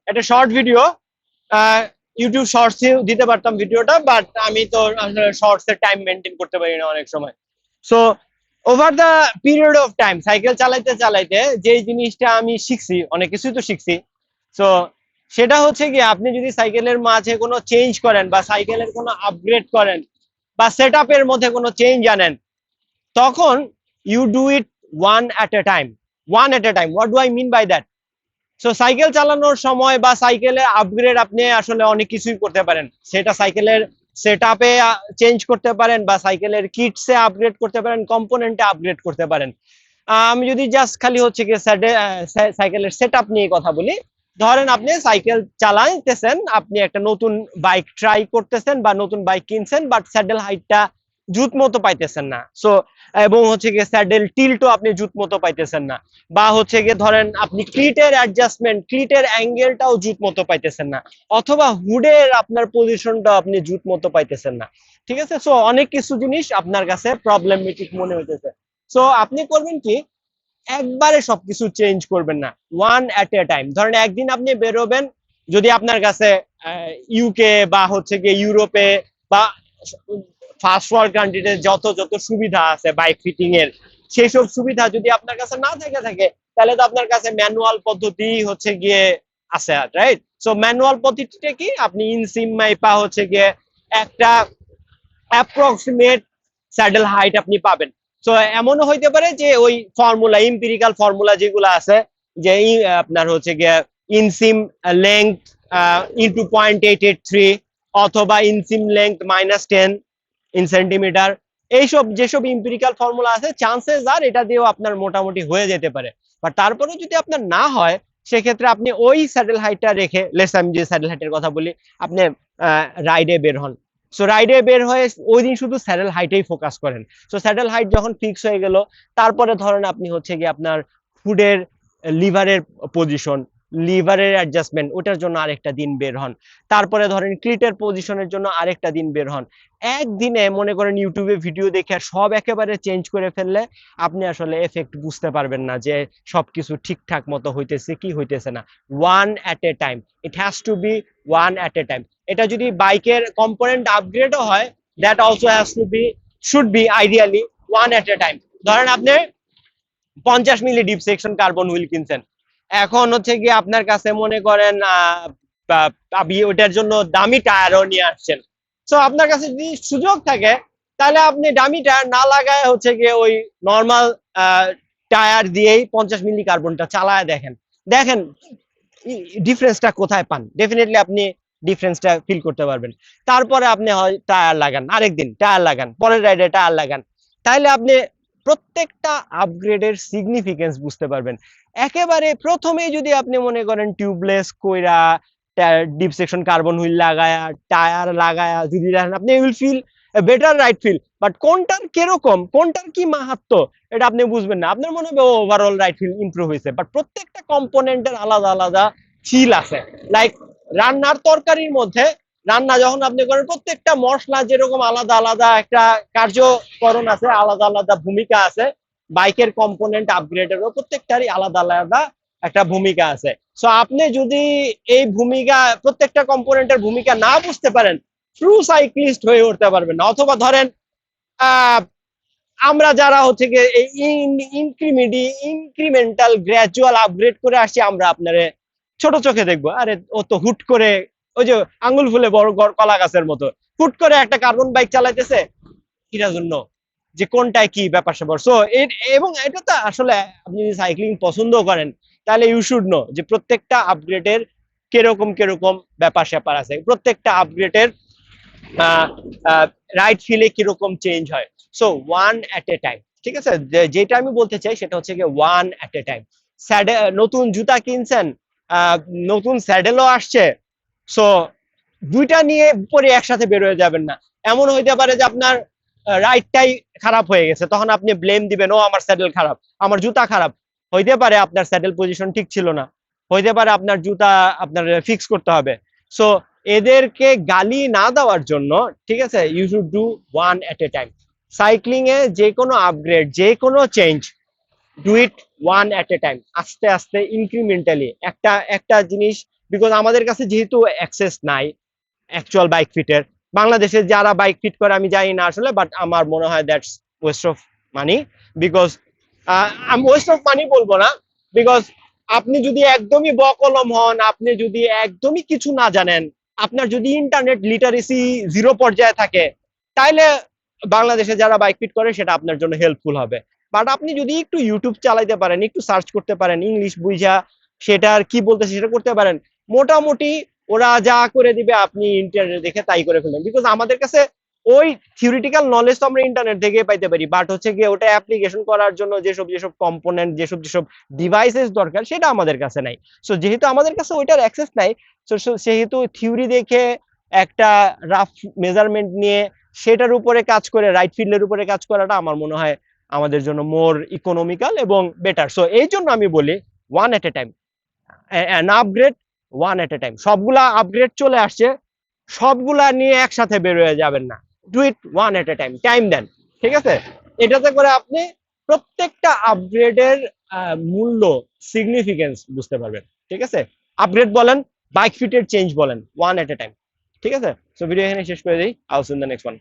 একটা short video, YouTube শর্টসে দিতে পারতাম ভিডিওটা, বাট আমি তো আসলে শর্টস এর টাইম মেনটেন করতে পারি না অনেক সময়। So over the period of time cycle চালাইতে চালাইতে যে জিনিসটা আমি শিখছি, অনেক কিছুই তো শিখছি। সো সেটা হচ্ছে কি, আপনি যদি সাইকেলের মাঝে কোনো চেঞ্জ করেন বা সাইকেলের কোনো আপগ্রেড করেন বা সেট আপের মধ্যে কোনো চেঞ্জ আনেন, তখন you do it one at a time. One at a time, what do I mean by that? So cycle চালানোর সময় বা সাইকেলের আপগ্রেড আপনি আসলে অনেক কিছুই করতে পারেন। সেটা সাইকেলের সেট আপে চেঞ্জ করতে পারেন বা সাইকেলের কিটসে আপগ্রেড করতে পারেন, কম্পোনেন্টে আপগ্রেড করতে পারেন। আমি যদি জাস্ট খালি হচ্ছে কি সাইকেলের সেট আপ নিয়ে কথা বলি, ধরেন আপনি সাইকেল চালাইতেছেন, আপনি একটা নতুন বাইক ট্রাই করতেছেন বা নতুন বাইক কিনছেন, বাট স্যাডেল হাইটটা জুত মতো পাইতেছেন না। সো এবং হচ্ছে গিয়ে স্যাডেল টিল্টও আপনি জুত মতো পাইতেছেন না, বা হচ্ছে গিয়ে ধরেন আপনি ক্লিটের অ্যাডজাস্টমেন্ট, ক্লিটের অ্যাঙ্গেলটাও জুত মতো পাইতেছেন না, অথবা হুডের আপনার পজিশনটাও আপনি জুত মতো পাইতেছেন না। ঠিক আছে, সো অনেক কিছু জিনিস আপনার কাছে প্রবলেমেটিক মনে হইতেছে। সো আপনি করবেন কি, একবারে সবকিছু চেঞ্জ করবেন না, ওয়ান অ্যাট এ টাইম। ধরেন একদিন আপনি বেরোবেন, যদি আপনার কাছে ইউকে বা হচ্ছে গিয়ে ইউরোপে বা ফার্স্ট ওয়ার্ল্ড কান্ট্রিতে যত যত সুবিধা আছে বাইক ফিটিং এর, সেই সব সুবিধা যদি আপনার কাছে না থেকে থাকে, তাহলে তো আপনার কাছে ম্যানুয়াল পদ্ধতি হচ্ছে গিয়ে আছে, রাইট? সো ম্যানুয়াল পদ্ধতিটা কি, আপনি ইনসিম মাইপা হচ্ছে গিয়ে একটা অ্যাপ্রক্সিমেট স্যাডেল হাইট আপনি পাবেন। সো এমনও হইতে পারে যে ওই ফর্মুলা, এম্পিরিক্যাল ফর্মুলা যেগুলো আছে, যে আপনার হচ্ছে গিয়ে ইনসিম লেংথ ইন্টু 0.883 অথবা ইনসিম লেংথ -10 ইন সেন্টিমিটার, এইসব যেসব এম্পিরিক্যাল ফর্মুলা আছে, চান্সেস আর এটা দিয়েও আপনার মোটামুটি হয়ে যেতে পারে। বাট তারপরেও যদি আপনার না হয়, সেক্ষেত্রে আপনি ওই স্যাডেল হাইটটা রেখে, লেটস আমি যে স্যাডেল হাইটের কথা বলি, আপনি রাইডে বের হন। সো রাইডে বের হয়ে ওই দিন শুধু স্যাডেল হাইটেই ফোকাস করেন। সো স্যাডেল হাইট যখন ফিক্স হয়ে গেল, তারপরে ধরেন আপনি হচ্ছে গিয়ে আপনার ফুডের লিভারের পজিশন, লিভারের অ্যাডজাস্টমেন্ট, ওটার জন্য আরেকটা দিন বের হন। তারপরে ধরেন ক্লিটের পজিশনের জন্য আরেকটা দিন বের হন। একদিনে মনে করেন ইউটিউবে ভিডিও দেখে সব একেবারে চেঞ্জ করে ফেললে আপনি আসলে এফেক্ট বুঝতে পারবেন না যে সবকিছু ঠিকঠাক মতো হইতেছে কি হইতেছে না। One at a time, it has to be one at a time. এটা যদি বাইকের কম্পোনেন্ট আপগ্রেডও হয়, that also has to be, should be ideally one at a time. ধরেন আপনি 50 mil deep section carbon wheel কিনছেন, এখন হচ্ছে কি আপনার কাছে মনে করেন আপনি ওটার জন্য দামি টায়ারও নিয়ে আসছেন। সো আপনার কাছে যদি সুযোগ থাকে, তাহলে আপনি দামি টায়ার না লাগায় হচ্ছে গিয়ে ওই নর্মাল টায়ার দিয়েই 50 মিলি কার্বনটা চালায় দেখেন, দেখেন ডিফারেন্সটা কোথায় পান। ডেফিনেটলি আপনি ডিফারেন্সটা ফিল করতে পারবেন। তারপরে আপনি হয় টায়ার লাগান, আরেকদিন টায়ার লাগান, পরের রাইডে টায়ার লাগান, তাহলে আপনি প্রত্যেকটা আপগ্রেডের সিগনিফিকেন্স বুঝতে পারবেন। একেবারে প্রথমে যদি আপনি মনে করেন টিউবলেস কইরা ডিপ সেকশন কার্বন হুইল লাগায়া টায়ার লাগায়া যদি দেখেন, আপনি will feel better ride feel, but কোনটার কিরকম, কোনটার কি মাহাত্ম, এটা আপনি বুঝবেন না। আপনার মনে হবে ওভারঅল রাইড ফিল ইমপ্রুভ হয়েছে, বাট প্রত্যেকটা কম্পোনেন্টের আলাদা আলাদা ফিল আছে। লাইক রান্নার তরকারির মধ্যে, রান্না যখন আপনি করেন, প্রত্যেকটা মশলা যেরকম আলাদা আলাদা একটা কার্যকরণ আছে, আলাদা আলাদা ভূমিকা আছে, বাইকের কম্পোনেন্ট আপগ্রেডেরও প্রত্যেকটারই আলাদা আলাদা একটা ভূমিকা আছে। সো আপনি যদি এই ভূমিকা, প্রত্যেকটা কম্পোনেন্টের ভূমিকা না বুঝতে পারেন, ট্রু সাইক্লিস্ট হয়ে উঠতে পারবেন না। অথবা ধরেন আমরা যারা হচ্ছে গিয়ে ইনক্রিমেন্টাল গ্র্যাজুয়াল আপগ্রেড করে আসছি, আমরা আপনারে ছোট চোখে দেখবো, আরে ও তো হুট করে ওই যে আঙ্গুল ফুলে বড় কলা গাছের মতো হুট করে একটা কার্বন বাইক চালাইতেছে, কিটার জন্য, যে কোনটায় কি ব্যাপার স্যাপার। সো এবং এটা তো আসলে আপনি যদি সাইক্লিং পছন্দ করেন, তাহলে ইউ শুড নো যে প্রত্যেকটা আপগ্রেডের কিরকম কিরকম ব্যাপার স্যাপার আছে, প্রত্যেকটা আপগ্রেডের রাইট ফিলে কিরকম চেঞ্জ হয়। So one at a time, ঠিক আছে? যেটা আমি বলতে চাই সেটা হচ্ছে কি, ওয়ান অ্যাট এ টাইম। নতুন জুতা কিনছেন, নতুন স্যাডেলও আসছে, সো দুইটা নিয়ে পরে একসাথে বের হয়ে যাবেন না। এমন হইতে পারে যে আপনার রাইটটাই খারাপ হয়ে গেছে, তখন আপনি ব্লেম দিবেন, ও আমার স্যাডেল খারাপ, আমার জুতা খারাপ। হইতে পারে আপনার স্যাডেল পজিশন ঠিক ছিল না, হইতে পারে আপনার জুতা আপনার ফিক্স করতে হবে। সো এদেরকে গালি না দেওয়ার জন্য, ঠিক আছে, you should do one at a time. Cycling এ যে কোনো আপগ্রেড, যে কোনো change, do it one at a time, আস্তে আস্তে ইনক্রিমেন্টালি একটা একটা জিনিস বিকজ আমাদের কাছে যেহেতু অ্যাক্সেস নাই অ্যাকচুয়াল বাইক ফিটের, বাংলাদেশে যারা বাইক ফিট করে আমি জানি না আসলে, বাট আমার মনে হয় that's West of money. Because আমি ওয়েস্ট অফ মানি বলবো না, বিকজ আপনি যদি একদমই বকলম হন, আপনি যদি একদমই কিছু না জানেন, আপনার যদি ইন্টারনেট লিটারেসি জিরো পর্যায়ে থাকে, তাইলে বাংলাদেশে যারা বাইক ফিট করে সেটা আপনার জন্য হেল্পফুল হবে। বাট আপনি যদি একটু ইউটিউব চালাইতে পারেন, একটু সার্চ করতে পারেন, ইংলিশ বুঝা সেটার কি বলতেছে সেটা করতে পারেন, মোটামুটি ওরা যা করে দিবে আপনি ইন্টারনেট দেখে তাই করে ফেলবেন। বিকজ আমাদের কাছে ওই থিওরিটিক্যাল নলেজ তো আমরা ইন্টারনেট থেকে পাইতে পারি, বাট হচ্ছে গিয়ে ওটা অ্যাপ্লিকেশন করার জন্য যেসব যেসব কম্পোনেন্ট, যেসব ডিভাইসেস দরকার সেটা আমাদের কাছে নাই। সো যেহেতু আমাদের কাছে ওইটার অ্যাক্সেস নাই, সেহেতু থিওরি দেখে একটা রাফ মেজারমেন্ট নিয়ে সেটার উপরে কাজ করে, রাইট ফিল্ডের উপরে কাজ করাটা আমার মনে হয় আমাদের জন্য মোর ইকোনমিক্যাল এবং বেটার। সো এই জন্য আমি বলি one at a time, an upgrade one at a time. সবগুলা আপগ্রেড চলে আসছে, সবগুলা নিয়ে একসাথে বের হয়ে যাবেন না, do it one at a time, time দেন, ঠিক আছে? এটাতে করে আপনি প্রত্যেকটা আপগ্রেডের মূল্য, সিগনিফিকেন্স বুঝতে পারবেন, ঠিক আছে? আপগ্রেড বলেন, বাইক ফিটের চেঞ্জ বলেন, ওয়ান এট এ টাইম, ঠিক আছে? সো ভিডিও এখানে শেষ করে দিই, I will see in the next one.